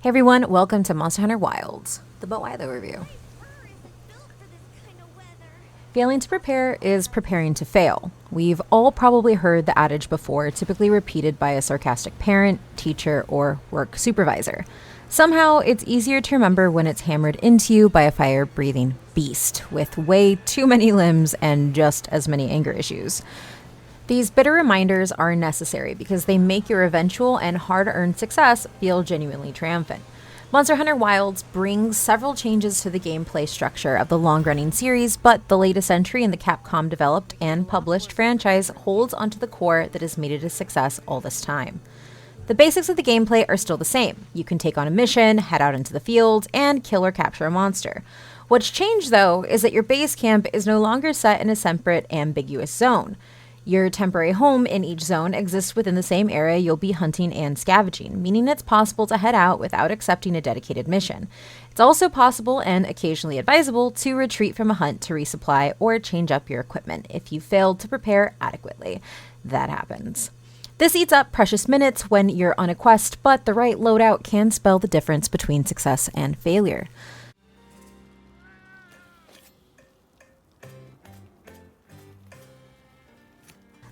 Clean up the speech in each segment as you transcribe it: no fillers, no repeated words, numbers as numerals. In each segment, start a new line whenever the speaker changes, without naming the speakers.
Hey everyone, welcome to Monster Hunter Wilds, the But Why Though review. Failing to prepare is preparing to fail. We've all probably heard the adage before, typically repeated by a sarcastic parent, teacher, or work supervisor. Somehow, it's easier to remember when it's hammered into you by a fire-breathing beast with way too many limbs and just as many anger issues. These bitter reminders are necessary because they make your eventual and hard-earned success feel genuinely triumphant. Monster Hunter Wilds brings several changes to the gameplay structure of the long-running series, but the latest entry in the Capcom-developed and published franchise holds onto the core that has made it a success all this time. The basics of the gameplay are still the same. You can take on a mission, head out into the field, and kill or capture a monster. What's changed, though, is that your base camp is no longer set in a separate, ambiguous zone. Your temporary home in each zone exists within the same area you'll be hunting and scavenging, meaning it's possible to head out without accepting a dedicated mission. It's also possible and occasionally advisable to retreat from a hunt to resupply or change up your equipment if you failed to prepare adequately. That happens. This eats up precious minutes when you're on a quest, but the right loadout can spell the difference between success and failure.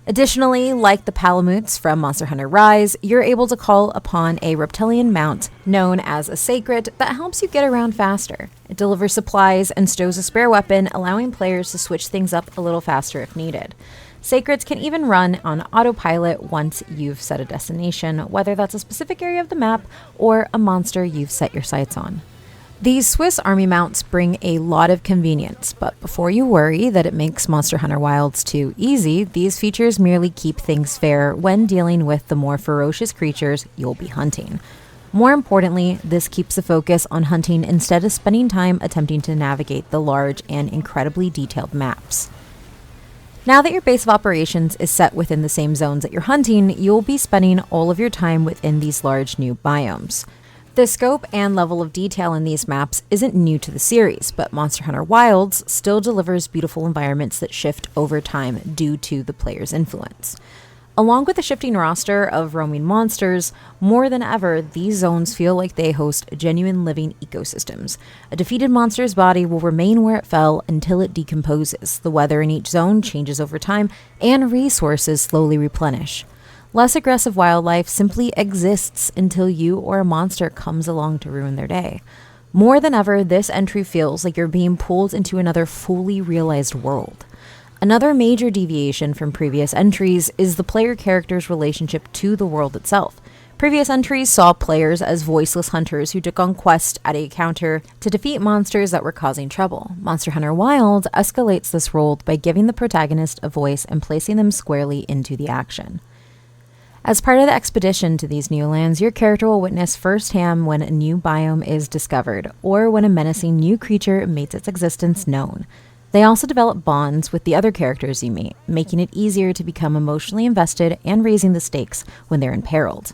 Additionally, like the Palamutes from Monster Hunter Rise, you're able to call upon a reptilian mount known as a sacred that helps you get around faster. It delivers supplies and stows a spare weapon, allowing players to switch things up a little faster if needed. Sacreds can even run on autopilot once you've set a destination, whether that's a specific area of the map or a monster you've set your sights on. These Swiss Army mounts bring a lot of convenience, but before you worry that it makes Monster Hunter Wilds too easy, these features merely keep things fair when dealing with the more ferocious creatures you'll be hunting. More importantly, this keeps the focus on hunting instead of spending time attempting to navigate the large and incredibly detailed maps. Now that your base of operations is set within the same zones that you're hunting, you'll be spending all of your time within these large new biomes. The scope and level of detail in these maps isn't new to the series, but Monster Hunter Wilds still delivers beautiful environments that shift over time due to the player's influence. Along with a shifting roster of roaming monsters, more than ever, these zones feel like they host genuine living ecosystems. A defeated monster's body will remain where it fell until it decomposes. The weather in each zone changes over time, and resources slowly replenish. Less aggressive wildlife simply exists until you or a monster comes along to ruin their day. More than ever, this entry feels like you're being pulled into another fully realized world. Another major deviation from previous entries is the player character's relationship to the world itself. Previous entries saw players as voiceless hunters who took on quests at a counter to defeat monsters that were causing trouble. Monster Hunter Wilds escalates this role by giving the protagonist a voice and placing them squarely into the action. As part of the expedition to these new lands, your character will witness firsthand when a new biome is discovered, or when a menacing new creature makes its existence known. They also develop bonds with the other characters you meet, making it easier to become emotionally invested and raising the stakes when they're imperiled.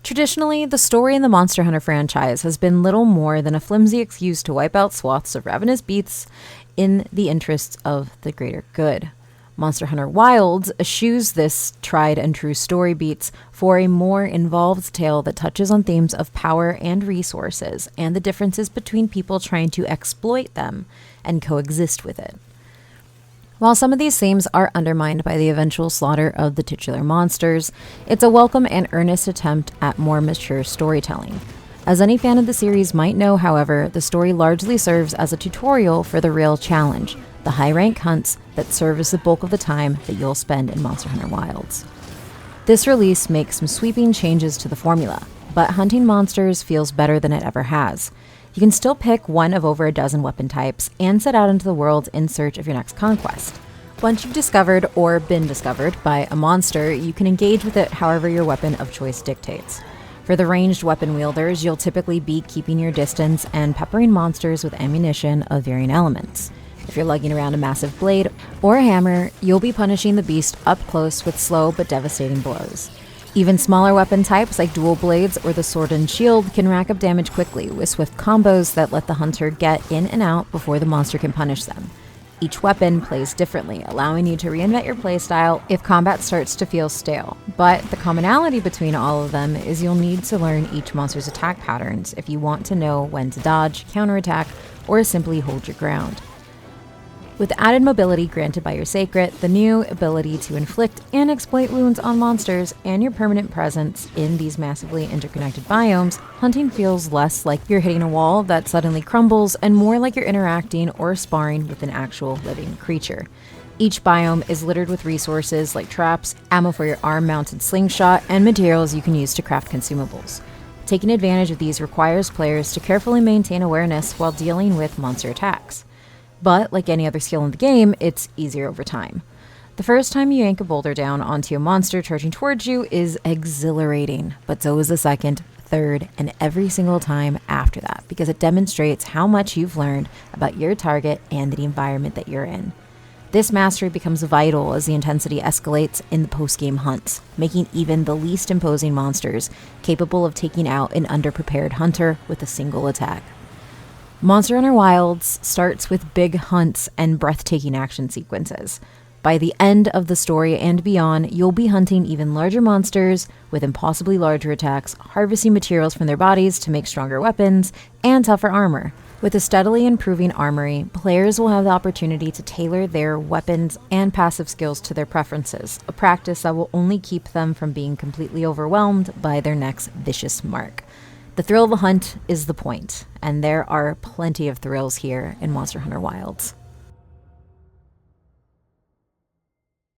Traditionally, the story in the Monster Hunter franchise has been little more than a flimsy excuse to wipe out swaths of ravenous beasts in the interests of the greater good. Monster Hunter Wilds eschews this tried and true story beats for a more involved tale that touches on themes of power and resources and the differences between people trying to exploit them and coexist with it. While some of these themes are undermined by the eventual slaughter of the titular monsters, it's a welcome and earnest attempt at more mature storytelling. As any fan of the series might know, however, the story largely serves as a tutorial for the real challenge, the high-rank hunts that serve as the bulk of the time that you'll spend in Monster Hunter Wilds. This release makes some sweeping changes to the formula, but hunting monsters feels better than it ever has. You can still pick one of over a dozen weapon types and set out into the world in search of your next conquest. Once you've discovered or been discovered by a monster, you can engage with it however your weapon of choice dictates. For the ranged weapon wielders, you'll typically be keeping your distance and peppering monsters with ammunition of varying elements. If you're lugging around a massive blade or a hammer, you'll be punishing the beast up close with slow but devastating blows. Even smaller weapon types like dual blades or the sword and shield can rack up damage quickly with swift combos that let the hunter get in and out before the monster can punish them. Each weapon plays differently, allowing you to reinvent your playstyle if combat starts to feel stale. But the commonality between all of them is you'll need to learn each monster's attack patterns if you want to know when to dodge, counterattack, or simply hold your ground. With added mobility granted by your Sacred, the new ability to inflict and exploit wounds on monsters, and your permanent presence in these massively interconnected biomes, hunting feels less like you're hitting a wall that suddenly crumbles and more like you're interacting or sparring with an actual living creature. Each biome is littered with resources like traps, ammo for your arm-mounted slingshot, and materials you can use to craft consumables. Taking advantage of these requires players to carefully maintain awareness while dealing with monster attacks. But, like any other skill in the game, it's easier over time. The first time you yank a boulder down onto a monster charging towards you is exhilarating, but so is the second, third, and every single time after that, because it demonstrates how much you've learned about your target and the environment that you're in. This mastery becomes vital as the intensity escalates in the post-game hunts, making even the least imposing monsters capable of taking out an underprepared hunter with a single attack. Monster Hunter Wilds starts with big hunts and breathtaking action sequences. By the end of the story and beyond, you'll be hunting even larger monsters with impossibly larger attacks, harvesting materials from their bodies to make stronger weapons, and tougher armor. With a steadily improving armory, players will have the opportunity to tailor their weapons and passive skills to their preferences, a practice that will only keep them from being completely overwhelmed by their next vicious mark. The thrill of the hunt is the point, and there are plenty of thrills here in Monster Hunter Wilds.